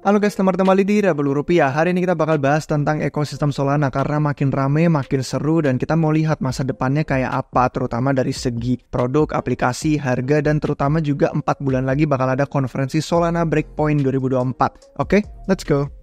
Halo guys, selamat kembali di Rebel Rupiah. Hari ini kita bakal bahas tentang ekosistem Solana karena makin rame, makin seru, dan kita mau lihat masa depannya kayak apa, terutama dari segi produk, aplikasi, harga, dan terutama juga 4 bulan lagi bakal ada konferensi Solana Breakpoint 2024. Oke, let's go.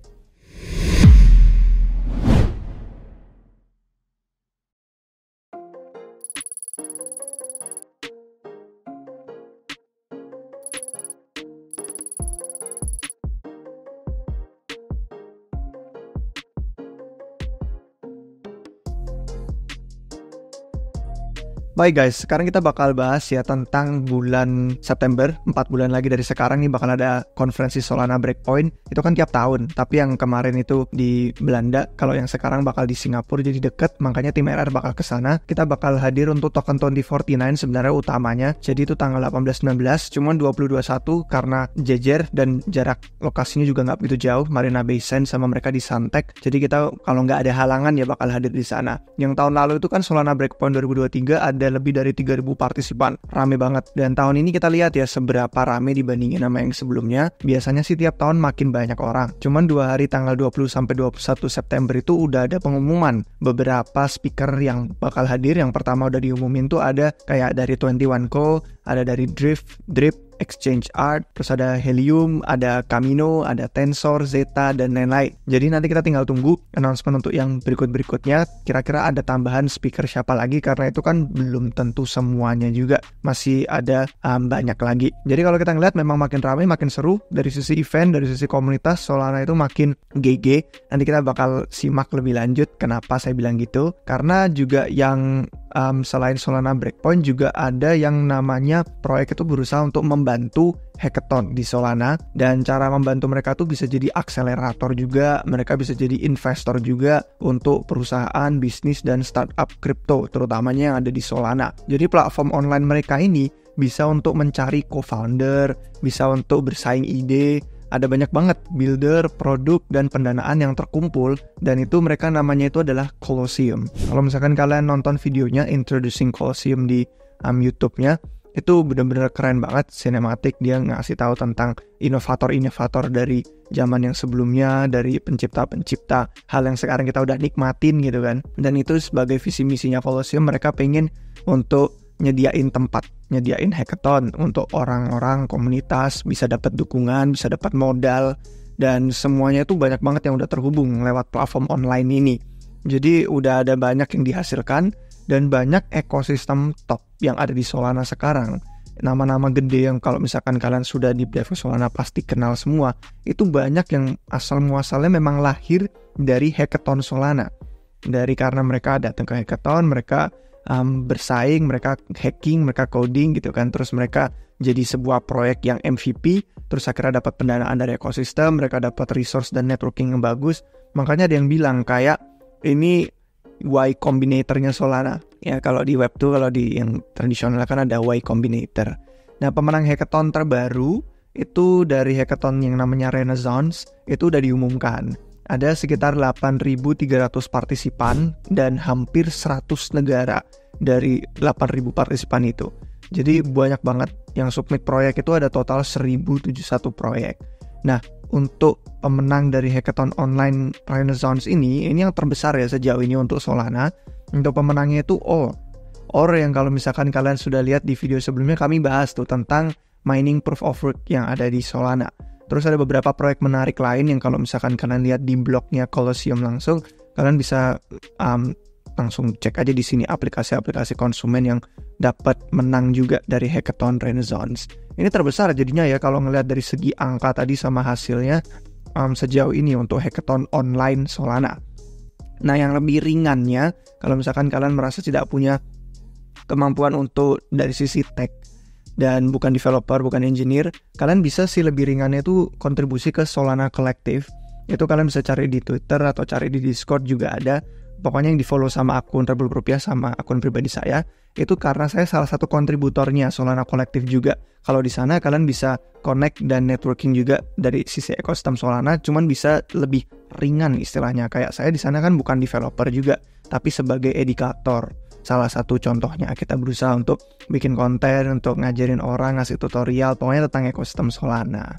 Baik guys, sekarang kita bakal bahas ya tentang bulan September, 4 bulan lagi dari sekarang nih bakal ada konferensi Solana Breakpoint. Itu kan tiap tahun, tapi yang kemarin itu di Belanda, kalau yang sekarang bakal di Singapura jadi deket, makanya tim RR bakal ke sana. Kita bakal hadir untuk token 2049 sebenarnya utamanya, jadi itu tanggal 18-19, cuman 2021 karena jejer dan jarak lokasinya juga nggak begitu jauh, Marina Bay Sands sama mereka di Suntec, jadi kita kalau nggak ada halangan ya bakal hadir di sana. Yang tahun lalu itu kan Solana Breakpoint 2023 ada lebih dari 3.000 partisipan, rame banget. Dan tahun ini kita lihat ya seberapa rame dibandingin sama yang sebelumnya. Biasanya sih tiap tahun makin banyak orang. Cuman 2 hari tanggal 20 sampai 21 September itu udah ada pengumuman beberapa speaker yang bakal hadir. Yang pertama udah diumumin tuh ada kayak dari 21Co, ada dari Drip, Exchange Art, terus ada Helium, ada Camino, ada Tensor, Zeta, dan lain-lain. Jadi nanti kita tinggal tunggu announcement untuk yang berikut-berikutnya. Kira-kira ada tambahan speaker siapa lagi, karena itu kan belum tentu semuanya juga. Masih ada banyak lagi. Jadi kalau kita ngeliat memang makin ramai, makin seru. Dari sisi event, dari sisi komunitas, Solana itu makin GG. Nanti kita bakal simak lebih lanjut kenapa saya bilang gitu. Karena juga yang selain Solana Breakpoint juga ada yang namanya proyek itu berusaha untuk membantu hackathon di Solana, dan cara membantu mereka tuh bisa jadi akselerator juga, mereka bisa jadi investor juga untuk perusahaan, bisnis, dan startup kripto terutamanya yang ada di Solana. Jadi platform online mereka ini bisa untuk mencari co-founder, bisa untuk bersaing ide. Ada banyak banget builder, produk, dan pendanaan yang terkumpul, dan itu mereka namanya itu adalah Colosseum. Kalau misalkan kalian nonton videonya Introducing Colosseum di YouTube-nya, itu benar-benar keren banget, sinematik. Dia ngasih tahu tentang inovator-inovator dari zaman yang sebelumnya, dari pencipta-pencipta hal yang sekarang kita udah nikmatin gitu kan. Dan itu sebagai visi misinya Colosseum, mereka pengen untuk nyediain tempat, nyediain hackathon untuk orang-orang komunitas bisa dapat dukungan, bisa dapat modal, dan semuanya itu banyak banget yang udah terhubung lewat platform online ini. Jadi udah ada banyak yang dihasilkan dan banyak ekosistem top yang ada di Solana sekarang. Nama-nama gede yang kalau misalkan kalian sudah di Dev Solana pasti kenal semua. Itu banyak yang asal muasalnya memang lahir dari hackathon Solana. Dari karena mereka datang ke hackathon, mereka bersaing, mereka hacking, mereka coding gitu kan, terus mereka jadi sebuah proyek yang MVP, terus akhirnya dapat pendanaan dari ekosistem, mereka dapat resource dan networking yang bagus. Makanya ada yang bilang kayak ini Y Combinator-nya Solana. Ya kalau di web tuh, kalau di yang tradisional kan ada Y Combinator. Nah, pemenang hackathon terbaru itu dari hackathon yang namanya Renaissance itu udah diumumkan. Ada sekitar 8.300 partisipan dan hampir 100 negara dari 8.000 partisipan itu. Jadi banyak banget yang submit proyek, itu ada total 1.071 proyek. Nah, untuk pemenang dari hackathon online Renaissance ini yang terbesar ya sejauh ini untuk Solana. Untuk pemenangnya itu OR yang kalau misalkan kalian sudah lihat di video sebelumnya kami bahas tuh tentang mining proof of work yang ada di Solana. Terus ada beberapa proyek menarik lain yang kalau misalkan kalian lihat di blognya Colosseum langsung, kalian bisa langsung cek aja di sini aplikasi-aplikasi konsumen yang dapat menang juga dari hackathon Renaissance. Ini terbesar jadinya ya kalau ngelihat dari segi angka tadi sama hasilnya sejauh ini untuk hackathon online Solana. Nah, yang lebih ringannya, kalau misalkan kalian merasa tidak punya kemampuan untuk dari sisi tech dan bukan developer, bukan engineer, kalian bisa sih lebih ringannya itu kontribusi ke Solana Collective. Itu kalian bisa cari di Twitter atau cari di Discord juga ada. Pokoknya yang di follow sama akun Rebel Rupiah sama akun pribadi saya, itu karena saya salah satu kontributornya Solana Collective juga. Kalau di sana kalian bisa connect dan networking juga dari sisi ekosistem Solana, cuman bisa lebih ringan istilahnya. Kayak saya di sana kan bukan developer juga, tapi sebagai edukator. Salah satu contohnya kita berusaha untuk bikin konten, untuk ngajarin orang, ngasih tutorial, pokoknya tentang ekosistem Solana.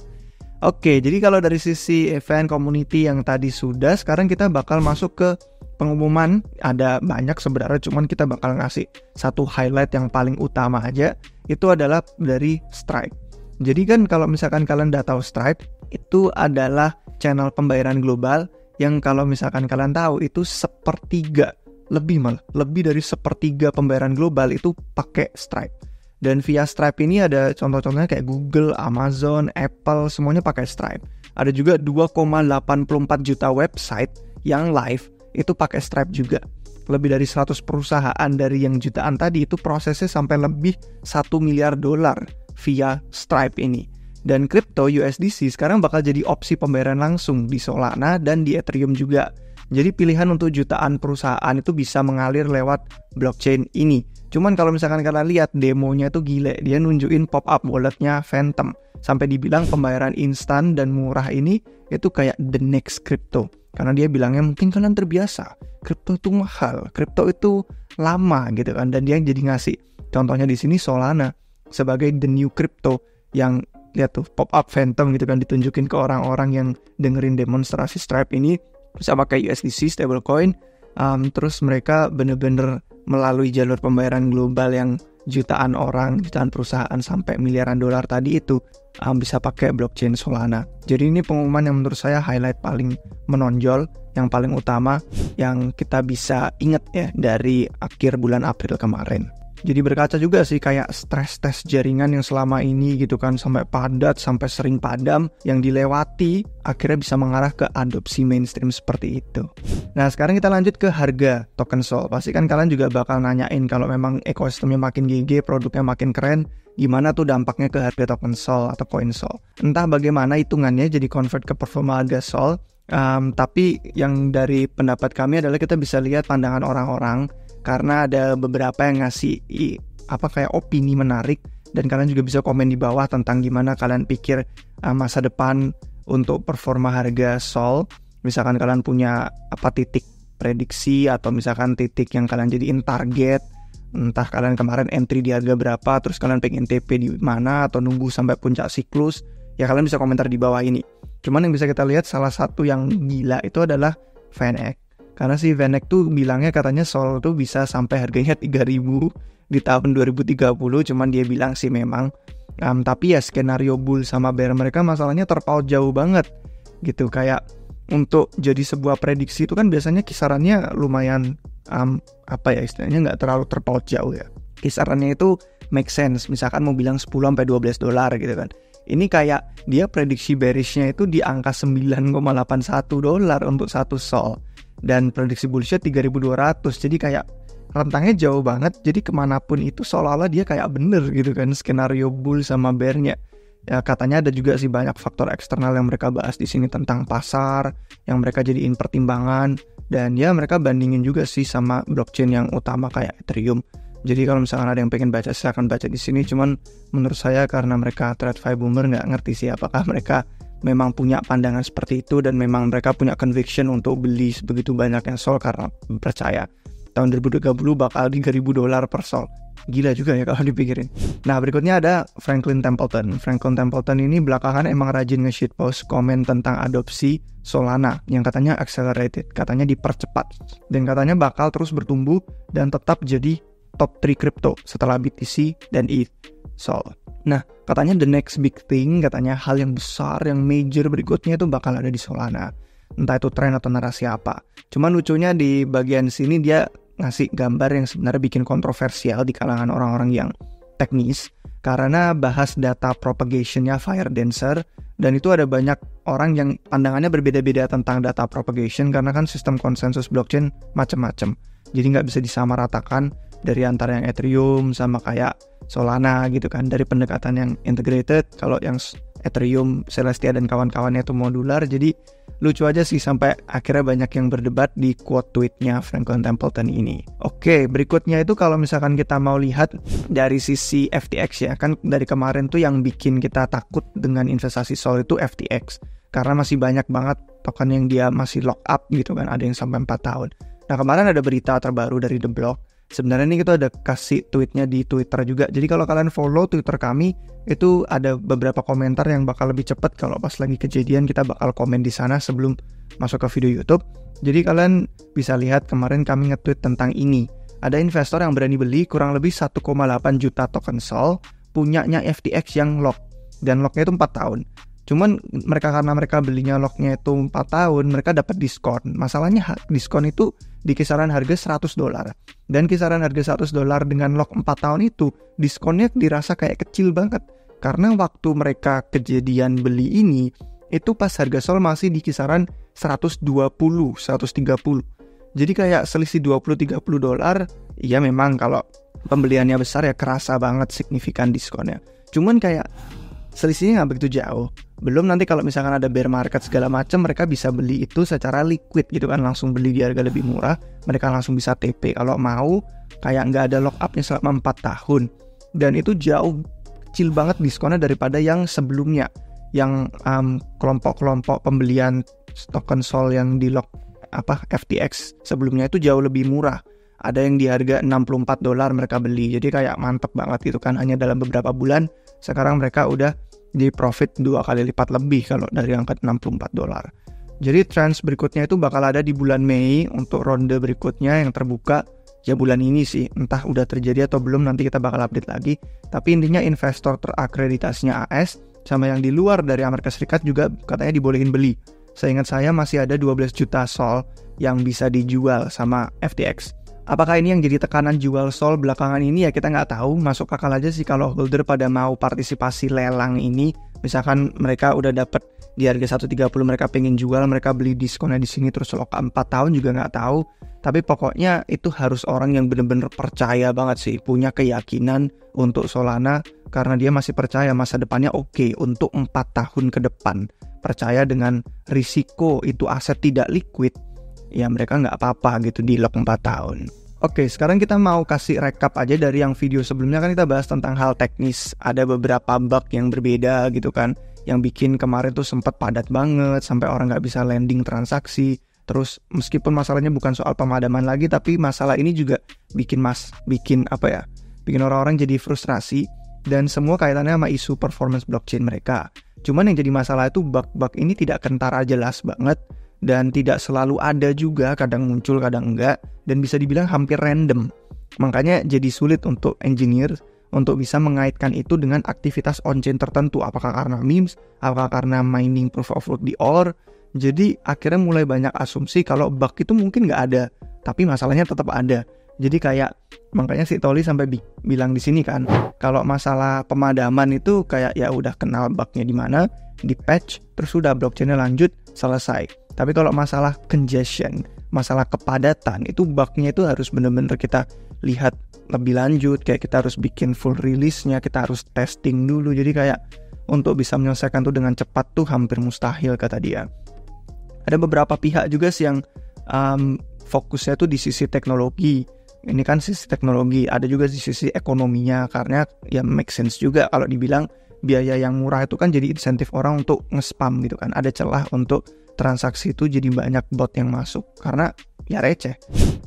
Oke, jadi kalau dari sisi event community yang tadi sudah, sekarang kita bakal masuk ke pengumuman. Ada banyak sebenarnya, cuman kita bakal ngasih satu highlight yang paling utama aja. Itu adalah dari Stripe. Jadi kan kalau misalkan kalian udah tahu Stripe, itu adalah channel pembayaran global yang kalau misalkan kalian tahu itu sepertiga, lebih dari sepertiga pembayaran global itu pakai Stripe. Dan via Stripe ini ada contoh-contohnya kayak Google, Amazon, Apple, semuanya pakai Stripe. Ada juga 2,84 juta website yang live itu pakai Stripe juga. Lebih dari 100 perusahaan dari yang jutaan tadi itu prosesnya sampai lebih 1 miliar dolar via Stripe ini. Dan crypto USDC sekarang bakal jadi opsi pembayaran langsung di Solana dan di Ethereum juga. Jadi pilihan untuk jutaan perusahaan itu bisa mengalir lewat blockchain ini. Cuman kalau misalkan kalian lihat demonya tuh gile, dia nunjukin pop-up walletnya Phantom. Sampai dibilang pembayaran instan dan murah ini itu kayak the next crypto. Karena dia bilangnya mungkin kalian terbiasa, crypto itu mahal, crypto itu lama gitu kan. Dan dia jadi ngasih contohnya di sini Solana sebagai the new crypto yang lihat tuh pop-up Phantom gitu kan, ditunjukin ke orang-orang yang dengerin demonstrasi Stripe ini bisa pakai USDC stablecoin. Terus mereka bener-bener melalui jalur pembayaran global yang jutaan orang, jutaan perusahaan sampai miliaran dolar tadi itu bisa pakai blockchain Solana. Jadi ini pengumuman yang menurut saya highlight paling menonjol, yang paling utama yang kita bisa ingat ya dari akhir bulan April kemarin. Jadi berkaca juga sih kayak stress test jaringan yang selama ini gitu kan sampai padat, sampai sering padam yang dilewati akhirnya bisa mengarah ke adopsi mainstream seperti itu. Nah sekarang kita lanjut ke harga token Sol. Pasti kan kalian juga bakal nanyain kalau memang ekosistemnya makin GG, produknya makin keren, gimana tuh dampaknya ke harga token Sol atau koin Sol. Entah bagaimana hitungannya jadi convert ke performa harga Sol, tapi yang dari pendapat kami adalah kita bisa lihat pandangan orang-orang. Karena ada beberapa yang ngasih kayak opini menarik dan kalian juga bisa komen di bawah tentang gimana kalian pikir masa depan untuk performa harga Sol. Misalkan kalian punya titik prediksi atau misalkan titik yang kalian jadiin target. Entah kalian kemarin entry di harga berapa, terus kalian pengen TP di mana atau nunggu sampai puncak siklus. Ya kalian bisa komentar di bawah ini. Cuman yang bisa kita lihat salah satu yang gila itu adalah VanEck. Karena si VanEck tuh bilangnya katanya Sol tuh bisa sampai harganya 3.000 di tahun 2030. Cuman dia bilang sih memang. Tapi ya skenario bull sama bear mereka masalahnya terpaut jauh banget. Gitu kayak untuk jadi sebuah prediksi itu kan biasanya kisarannya lumayan istilahnya nggak terlalu terpaut jauh ya. Kisarannya itu make sense. Misalkan mau bilang 10-12 dolar gitu kan. Ini kayak dia prediksi bearishnya itu di angka 9,81 dolar untuk satu Sol. Dan prediksi bullshit 3.200. Jadi kayak rentangnya jauh banget. Jadi kemanapun itu seolah-olah dia kayak bener gitu kan skenario bull sama bearnya. Ya katanya ada juga sih banyak faktor eksternal yang mereka bahas di sini tentang pasar yang mereka jadiin pertimbangan. Dan ya mereka bandingin juga sih sama blockchain yang utama kayak Ethereum. Jadi kalau misalkan ada yang pengen baca, saya akan baca di sini. Cuman menurut saya karena mereka TradFi boomer nggak ngerti sih apakah mereka memang punya pandangan seperti itu dan memang mereka punya conviction untuk beli sebegitu banyaknya Sol karena percaya tahun 2030 bakal 3.000 dolar per Sol. Gila juga ya kalau dipikirin. Nah berikutnya ada Franklin Templeton. Franklin Templeton ini belakangan emang rajin nge-shitpost komen tentang adopsi Solana yang katanya accelerated, katanya dipercepat dan katanya bakal terus bertumbuh dan tetap jadi top 3 crypto setelah BTC dan ETH Sol. Nah, katanya the next big thing, katanya hal yang besar, yang major berikutnya itu bakal ada di Solana. Entah itu tren atau narasi apa. Cuman lucunya di bagian sini dia ngasih gambar yang sebenarnya bikin kontroversial di kalangan orang-orang yang teknis. Karena bahas data propagation-nya Firedancer. Dan itu ada banyak orang yang pandangannya berbeda-beda tentang data propagation. Karena kan sistem konsensus blockchain macam-macam. Jadi nggak bisa disamaratakan dari antara yang Ethereum sama kayak Solana gitu kan. Dari pendekatan yang integrated, kalau yang Ethereum, Celestia dan kawan-kawannya itu modular. Jadi lucu aja sih sampai akhirnya banyak yang berdebat di quote tweetnya Franklin Templeton ini. Oke, berikutnya itu kalau misalkan kita mau lihat dari sisi FTX ya, kan dari kemarin tuh yang bikin kita takut dengan investasi Sol itu FTX. Karena masih banyak banget token yang dia masih lock up gitu kan, ada yang sampai 4 tahun. Nah kemarin ada berita terbaru dari The Block, Sebenarnya ini kita ada kasih tweetnya di Twitter juga. Jadi kalau kalian follow Twitter kami, itu ada beberapa komentar yang bakal lebih cepat. Kalau pas lagi kejadian kita bakal komen di sana sebelum masuk ke video YouTube. Jadi kalian bisa lihat kemarin kami nge-tweet tentang ini. Ada investor yang berani beli kurang lebih 1,8 juta token SOL punyanya FTX yang lock. Dan locknya itu 4 tahun. Cuman karena mereka belinya locknya itu 4 tahun, mereka dapat diskon. Masalahnya diskon itu di kisaran harga $100. Dan kisaran harga $100 dengan lock 4 tahun itu, diskonnya dirasa kayak kecil banget. Karena waktu mereka kejadian beli ini, itu pas harga SOL masih di kisaran 120, 130. Jadi kayak selisih $20-30. Iya memang kalau pembeliannya besar ya kerasa banget signifikan diskonnya. Cuman kayak selisihnya nggak begitu jauh. Belum nanti kalau misalkan ada bear market segala macam, mereka bisa beli itu secara liquid gitu kan, langsung beli di harga lebih murah, mereka langsung bisa TP kalau mau, kayak nggak ada lock upnya selama 4 tahun. Dan itu jauh kecil banget diskonnya daripada yang sebelumnya, yang kelompok-kelompok pembelian token SOL yang di lock FTX sebelumnya itu jauh lebih murah. Ada yang di harga $64 mereka beli, jadi kayak mantep banget gitu kan, hanya dalam beberapa bulan sekarang mereka udah di profit 2 kali lipat lebih kalau dari angka $64. Jadi trends berikutnya itu bakal ada di bulan Mei untuk ronde berikutnya yang terbuka ya bulan ini sih. Entah udah terjadi atau belum, nanti kita bakal update lagi. Tapi intinya investor terakreditasinya AS sama yang di luar dari Amerika Serikat juga katanya dibolehin beli. Seingat saya masih ada 12 juta SOL yang bisa dijual sama FTX. Apakah ini yang jadi tekanan jual SOL belakangan ini ya kita nggak tahu. Masuk akal aja sih kalau holder pada mau partisipasi lelang ini. Misalkan mereka udah dapat di harga 130 mereka pengen jual, mereka beli diskonnya di sini terus lock 4 tahun juga nggak tahu. Tapi pokoknya itu harus orang yang benar-benar percaya banget sih, punya keyakinan untuk Solana karena dia masih percaya masa depannya oke untuk 4 tahun ke depan. Percaya dengan risiko itu aset tidak liquid. Ya mereka nggak apa-apa gitu di lock 4 tahun. Oke, sekarang kita mau kasih recap aja dari yang video sebelumnya kan kita bahas tentang hal teknis. Ada beberapa bug yang berbeda gitu kan, yang bikin kemarin tuh sempat padat banget sampai orang nggak bisa landing transaksi. Terus meskipun masalahnya bukan soal pemadaman lagi, tapi masalah ini juga bikin orang-orang jadi frustrasi dan semua kaitannya sama isu performance blockchain mereka. Cuman yang jadi masalah itu bug-bug ini tidak kentara jelas banget. Dan tidak selalu ada juga, kadang muncul kadang enggak, dan bisa dibilang hampir random. Makanya jadi sulit untuk engineer untuk bisa mengaitkan itu dengan aktivitas on-chain tertentu. Apakah karena memes, apakah karena mining proof of work di OR. Jadi akhirnya mulai banyak asumsi kalau bug itu mungkin nggak ada, tapi masalahnya tetap ada. Jadi kayak makanya si Toli sampai bilang di sini kan, kalau masalah pemadaman itu kayak ya udah kenal bugnya di mana, di patch, terus udah blockchainnya lanjut, selesai. Tapi kalau masalah congestion, masalah kepadatan, itu bugnya itu harus benar-benar kita lihat lebih lanjut. Kayak kita harus bikin full release-nya, kita harus testing dulu. Jadi kayak untuk bisa menyelesaikan itu dengan cepat tuh hampir mustahil kata dia. Ada beberapa pihak juga sih yang fokusnya tuh di sisi teknologi. Ini kan sisi teknologi, ada juga di sisi ekonominya. Karena ya make sense juga kalau dibilang biaya yang murah itu kan jadi insentif orang untuk nge-spam gitu kan. Ada celah untuk transaksi itu jadi banyak bot yang masuk karena ya receh.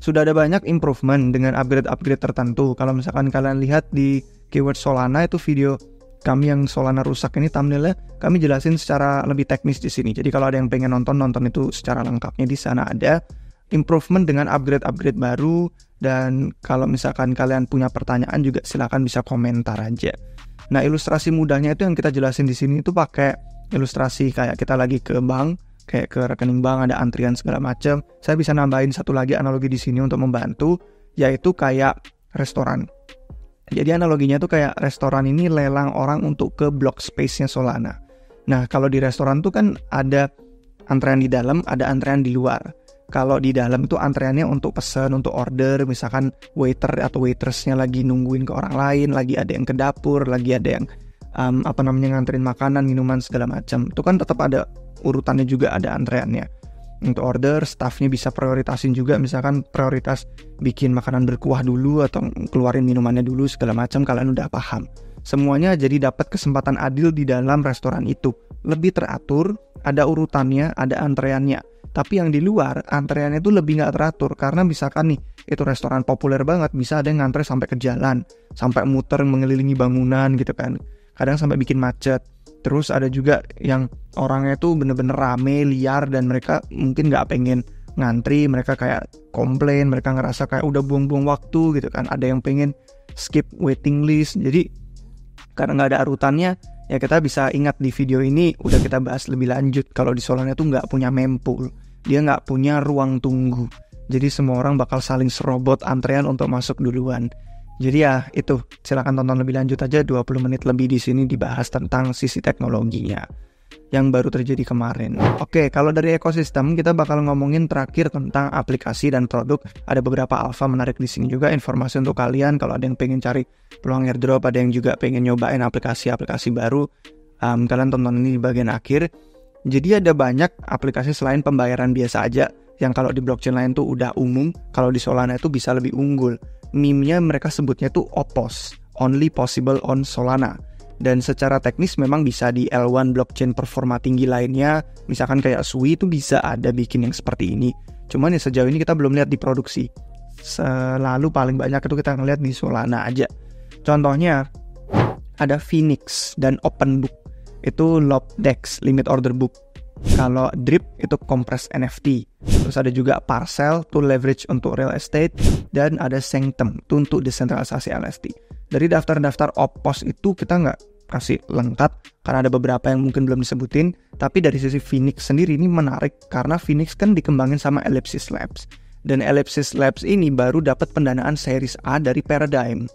Sudah ada banyak improvement dengan upgrade-upgrade tertentu. Kalau misalkan kalian lihat di keyword Solana itu video kami yang Solana rusak ini thumbnailnya kami jelasin secara lebih teknis di sini. Jadi kalau ada yang pengen nonton itu secara lengkapnya di sana ada improvement dengan upgrade-upgrade baru. Dan kalau misalkan kalian punya pertanyaan juga silakan bisa komentar aja. Nah, ilustrasi mudahnya itu yang kita jelasin di sini itu pakai ilustrasi kayak kita lagi ke bank, kayak ke rekening bank ada antrian segala macam. Saya bisa nambahin satu lagi analogi di sini untuk membantu, yaitu kayak restoran. Jadi analoginya itu kayak restoran ini lelang orang untuk ke block space-nya Solana. Nah, kalau di restoran tuh kan ada antrean di dalam, ada antrean di luar. Kalau di dalam itu antreannya untuk pesan, untuk order, misalkan waiter atau waitressnya lagi nungguin ke orang lain, lagi ada yang ke dapur, lagi ada yang nganterin makanan, minuman segala macam. Itu kan tetap ada urutannya juga, ada antreannya. Untuk order, staffnya bisa prioritasin juga, misalkan prioritas bikin makanan berkuah dulu atau keluarin minumannya dulu segala macam. Kalian udah paham. Semuanya jadi dapat kesempatan adil di dalam restoran itu. Lebih teratur, ada urutannya, ada antreannya. Tapi yang di luar antreannya itu lebih nggak teratur, karena misalkan nih itu restoran populer banget, bisa ada yang ngantre sampai ke jalan, sampai muter mengelilingi bangunan gitu kan, kadang sampai bikin macet. Terus ada juga yang orangnya tuh bener-bener rame, liar, dan mereka mungkin nggak pengen ngantri, mereka kayak komplain, mereka ngerasa kayak udah buang-buang waktu gitu kan. Ada yang pengen skip waiting list. Jadi karena nggak ada arutannya, ya kita bisa ingat di video ini udah kita bahas lebih lanjut kalau di Solana tuh nggak punya mempool, dia nggak punya ruang tunggu. Jadi semua orang bakal saling serobot antrean untuk masuk duluan. Jadi ya itu, silakan tonton lebih lanjut aja, 20 menit lebih di sini dibahas tentang sisi teknologinya yang baru terjadi kemarin. Oke, kalau dari ekosistem kita bakal ngomongin terakhir tentang aplikasi dan produk. Ada beberapa alpha menarik di sini juga, informasi untuk kalian kalau ada yang pengen cari peluang airdrop, ada yang juga pengen nyobain aplikasi-aplikasi baru. Kalian tonton ini di bagian akhir. Jadi ada banyak aplikasi selain pembayaran biasa aja yang kalau di blockchain lain tuh udah umum, kalau di Solana itu bisa lebih unggul. Meme-nya mereka sebutnya tuh OPOS, only possible on Solana. Dan secara teknis memang bisa di L1 blockchain performa tinggi lainnya, misalkan kayak Sui itu bisa ada bikin yang seperti ini. Cuman ya sejauh ini kita belum lihat di produksi. Selalu paling banyak itu kita ngeliat di Solana aja. Contohnya ada Phoenix dan OpenBook, itu Lobdex, limit order book. Kalau Drip itu compress NFT. Terus ada juga Parcel, to leverage untuk real estate. Dan ada Sanctum, itu untuk desentralisasi LSD. Dari daftar-daftar OPOS itu kita nggak kasih lengkap, karena ada beberapa yang mungkin belum disebutin. Tapi dari sisi Phoenix sendiri ini menarik, karena Phoenix kan dikembangin sama Ellipsis Labs. Dan Ellipsis Labs ini baru dapat pendanaan Series A dari Paradigm.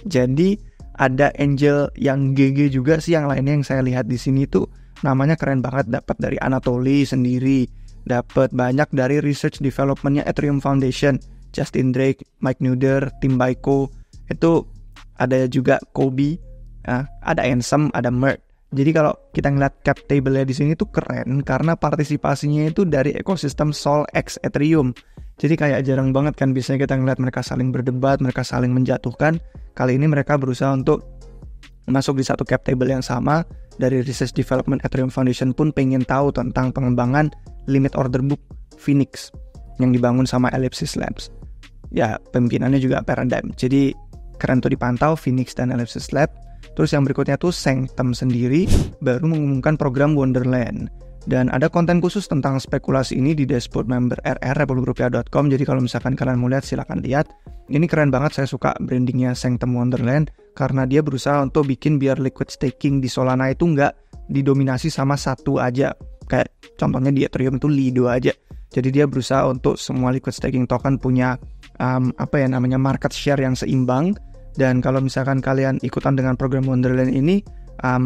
Jadi ada angel yang GG juga sih, yang lainnya yang saya lihat di sini tuh namanya keren banget, dapat dari Anatoly sendiri, dapat banyak dari research developmentnya Ethereum Foundation, Justin Drake, Mike Nuder, Tim Baiko, itu ada juga Kobe, ada Ansem, ada Merck. Jadi kalau kita ngeliat cap table-nya di sini tuh keren karena partisipasinya itu dari ekosistem Sol X Ethereum. Jadi kayak jarang banget kan biasanya kita ngeliat mereka saling berdebat, mereka saling menjatuhkan. Kali ini mereka berusaha untuk masuk di satu cap table yang sama. Dari Research Development Ethereum Foundation pun pengen tahu tentang pengembangan limit order book Phoenix yang dibangun sama Ellipsis Labs. Ya, pimpinannya juga Paradigm. Jadi keren tuh dipantau Phoenix dan Ellipsis Lab. Terus yang berikutnya tuh Sanctum sendiri baru mengumumkan program Wonderland. Dan ada konten khusus tentang spekulasi ini di dashboard member republikrupiah.com. Jadi kalau misalkan kalian mau lihat silakan lihat. Ini keren banget, saya suka brandingnya Sanctum Wonderland karena dia berusaha untuk bikin biar liquid staking di Solana itu nggak didominasi sama satu aja. Kayak contohnya di Ethereum itu Lido aja. Jadi dia berusaha untuk semua liquid staking token punya market share yang seimbang. Dan kalau misalkan kalian ikutan dengan program Wonderland ini,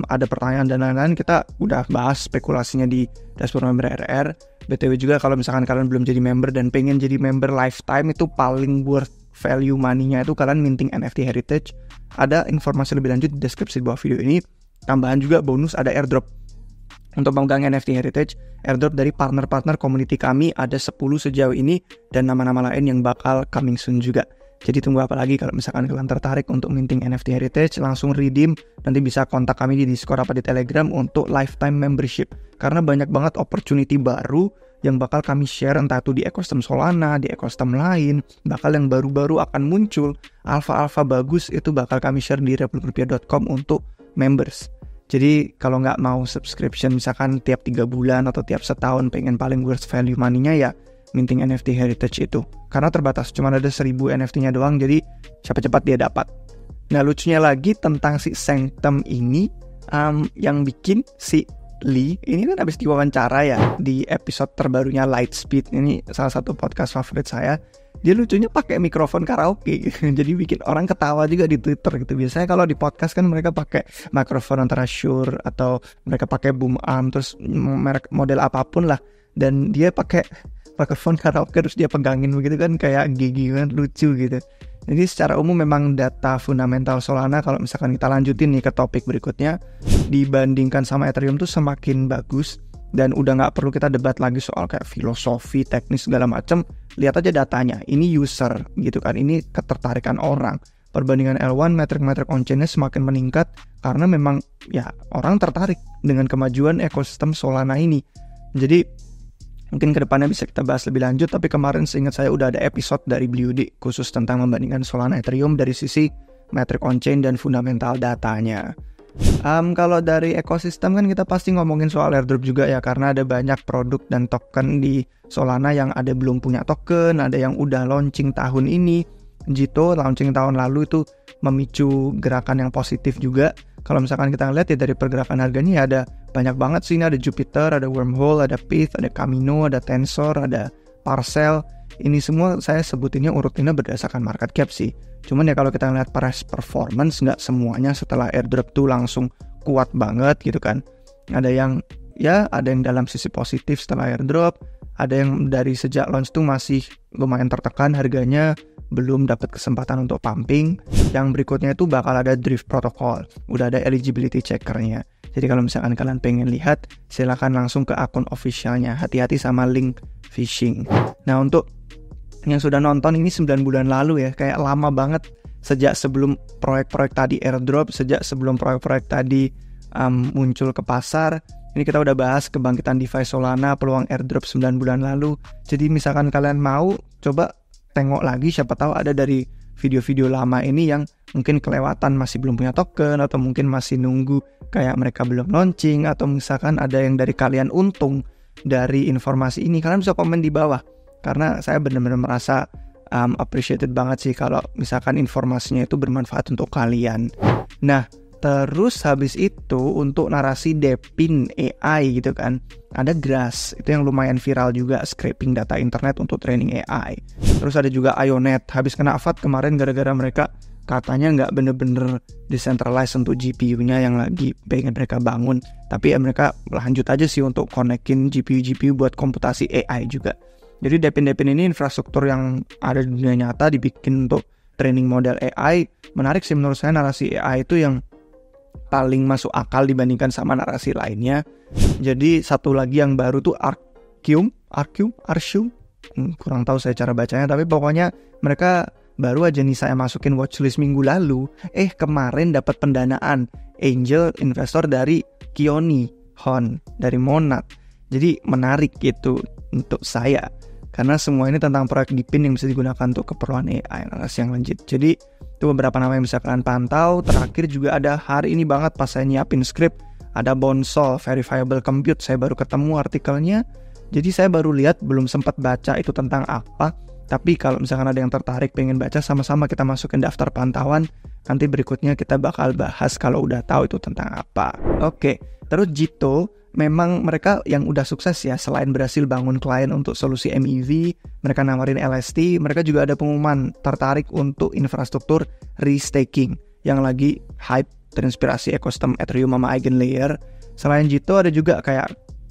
ada pertanyaan dan lain-lain, kita udah bahas spekulasinya di dashboard member RR. BTW juga kalau misalkan kalian belum jadi member dan pengen jadi member lifetime, itu paling worth value money-nya itu kalian minting NFT Heritage. Ada informasi lebih lanjut di deskripsi di bawah video ini. Tambahan juga bonus, ada airdrop untuk pemegang NFT Heritage. Airdrop dari partner-partner community kami ada 10 sejauh ini, dan nama-nama lain yang bakal coming soon juga. Jadi tunggu apa lagi, kalau misalkan kalian tertarik untuk minting NFT Heritage, langsung redeem. Nanti bisa kontak kami di Discord apa di Telegram untuk lifetime membership. Karena banyak banget opportunity baru yang bakal kami share, entah itu di ekosistem Solana, di ekosistem lain, bakal yang baru-baru akan muncul. Alpha-alpha bagus itu bakal kami share di republikrupiah.com untuk members. Jadi kalau nggak mau subscription misalkan tiap 3 bulan atau tiap setahun pengen paling worth value money-nya, ya minting NFT Heritage itu. Karena terbatas, cuma ada 1000 NFT-nya doang, jadi cepat-cepat dia dapat. Nah, lucunya lagi tentang si Sanctum ini, yang bikin si Lee, ini kan habis diwawancara ya di episode terbarunya Lightspeed. Ini salah satu podcast favorit saya. Dia lucunya pakai mikrofon karaoke gitu. Jadi bikin orang ketawa juga di Twitter gitu. Biasanya kalau di podcast kan mereka pakai mikrofon antara Shure atau mereka pakai boom arm, terus merek model apapun lah. Dan dia pakai mikrofon karaoke terus dia pegangin begitu kan, kayak gigi kan, lucu gitu. Jadi secara umum memang data fundamental Solana, kalau misalkan kita lanjutin nih ke topik berikutnya, dibandingkan sama Ethereum tuh semakin bagus. Dan udah nggak perlu kita debat lagi soal kayak filosofi, teknis segala macam. Lihat aja datanya, ini user gitu kan, ini ketertarikan orang. Perbandingan L1, metrik-metrik on-chainnya semakin meningkat karena memang ya orang tertarik dengan kemajuan ekosistem Solana ini. Jadi Mungkin kedepannya bisa kita bahas lebih lanjut, tapi kemarin seingat saya udah ada episode dari Bluedy khusus tentang membandingkan Solana Ethereum dari sisi metrik on-chain dan fundamental datanya. Kalau dari ekosistem kan kita pasti ngomongin soal airdrop juga ya, karena ada banyak produk dan token di Solana yang ada belum punya token, ada yang udah launching tahun ini. Jito launching tahun lalu itu memicu gerakan yang positif juga. Kalau misalkan kita lihat ya dari pergerakan harganya ya ada banyak banget sih, ini ada Jupiter, ada Wormhole, ada Pyth, ada Camino, ada Tensor, ada Parcel. Ini semua saya sebutinnya urutinnya berdasarkan market cap sih. Cuman ya kalau kita lihat price performance, nggak semuanya setelah airdrop tuh langsung kuat banget gitu kan. Ada yang dalam sisi positif setelah airdrop, ada yang dari sejak launch tuh masih lumayan tertekan harganya, belum dapat kesempatan untuk pumping. Yang berikutnya itu bakal ada drift protocol, udah ada eligibility checkernya. Jadi kalau misalkan kalian pengen lihat, silakan langsung ke akun officialnya. Hati-hati sama link phishing. Nah, untuk yang sudah nonton ini 9 bulan lalu ya, kayak lama banget sejak sebelum proyek-proyek tadi airdrop, sejak sebelum proyek-proyek tadi muncul ke pasar. Ini kita udah bahas kebangkitan DeFi Solana, peluang airdrop 9 bulan lalu. Jadi misalkan kalian mau, coba tengok lagi, siapa tahu ada dari video-video lama ini yang mungkin kelewatan, masih belum punya token, atau mungkin masih nunggu kayak mereka belum launching, atau misalkan ada yang dari kalian untung dari informasi ini, kalian bisa komen di bawah. Karena saya benar-benar merasa appreciated banget sih kalau misalkan informasinya itu bermanfaat untuk kalian. Nah, terus habis itu untuk narasi Depin AI gitu kan, ada Grass, itu yang lumayan viral juga, scraping data internet untuk training AI. Terus ada juga Ionet, habis kena FAT kemarin gara-gara mereka katanya nggak bener-bener decentralized untuk GPU-nya yang lagi pengen mereka bangun. Tapi ya mereka lanjut aja sih untuk konekin GPU-GPU buat komputasi AI juga. Jadi Depin ini infrastruktur yang ada di dunia nyata dibikin untuk training model AI. Menarik sih menurut saya, narasi AI itu yang paling masuk akal dibandingkan sama narasi lainnya. Jadi satu lagi yang baru tuh Arcium, kurang tahu saya cara bacanya, tapi pokoknya mereka baru aja nih saya masukin watchlist minggu lalu. Kemarin dapat pendanaan angel investor dari Kioni Hon, dari Monad. Jadi menarik gitu untuk saya, karena semua ini tentang proyek Depin yang bisa digunakan untuk keperluan AI, narasi yang legit. Jadi itu beberapa nama yang bisa kalian pantau. Terakhir juga ada hari ini banget pas saya nyiapin skrip, ada Bonsol Verifiable Compute, saya baru ketemu artikelnya. Jadi saya baru lihat, belum sempat baca itu tentang apa. Tapi kalau misalkan ada yang tertarik pengen baca, sama-sama kita masukin daftar pantauan. Nanti berikutnya kita bakal bahas kalau udah tahu itu tentang apa. Oke, terus Jito, memang mereka yang udah sukses ya, selain berhasil bangun klien untuk solusi MEV, mereka nawarin LST, mereka juga ada pengumuman tertarik untuk infrastruktur restaking yang lagi hype, terinspirasi ekosistem Ethereum sama Eigenlayer. Selain Jito ada juga kayak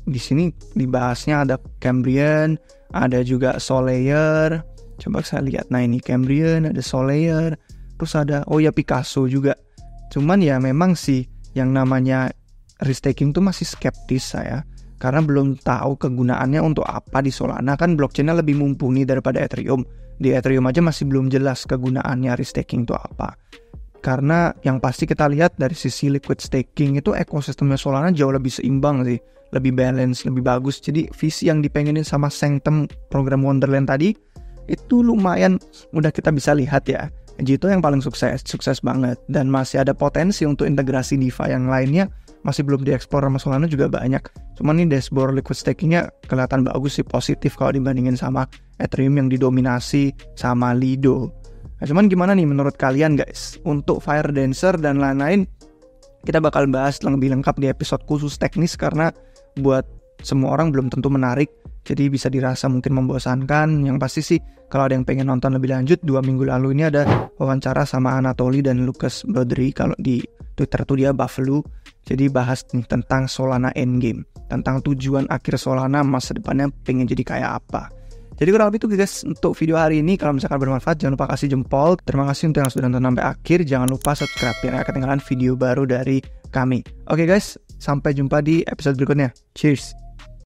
di sini dibahasnya ada Cambrian, ada juga Solayer. Coba saya lihat. Nah, ini Cambrian, ada Solayer, terus ada Picasso juga. Cuman ya memang sih yang namanya restaking tuh masih skeptis saya, karena belum tahu kegunaannya untuk apa di Solana. Kan blockchainnya lebih mumpuni daripada Ethereum. Di Ethereum aja masih belum jelas kegunaannya restaking itu apa. Karena yang pasti kita lihat dari sisi liquid staking itu ekosistemnya Solana jauh lebih seimbang sih, lebih balance, lebih bagus. Jadi visi yang dipengenin sama Sanctum program Wonderland tadi itu lumayan udah kita bisa lihat ya. Jito yang paling sukses banget, dan masih ada potensi untuk integrasi DeFi yang lainnya, masih belum dieksplor sama Solana juga banyak. Cuman ini dashboard liquid stakingnya kelihatan bagus sih, positif kalau dibandingin sama Ethereum yang didominasi sama Lido. Nah, cuman gimana nih menurut kalian guys? Untuk Fire Dancer dan lain-lain kita bakal bahas lebih lengkap di episode khusus teknis, karena buat semua orang belum tentu menarik, jadi bisa dirasa mungkin membosankan. Yang pasti sih kalau ada yang pengen nonton lebih lanjut, 2 minggu lalu ini ada wawancara sama Anatoly dan Lucas Broderi. Kalau di Twitter tuh dia Buffalo. Jadi bahas nih tentang Solana Endgame, tentang tujuan akhir Solana, masa depannya pengen jadi kayak apa. Jadi kurang lebih itu guys untuk video hari ini. Kalau misalkan bermanfaat, jangan lupa kasih jempol. Terima kasih untuk yang sudah nonton sampai akhir. Jangan lupa subscribe biar gak ketinggalan video baru dari kami. Oke guys, sampai jumpa di episode berikutnya. Cheers!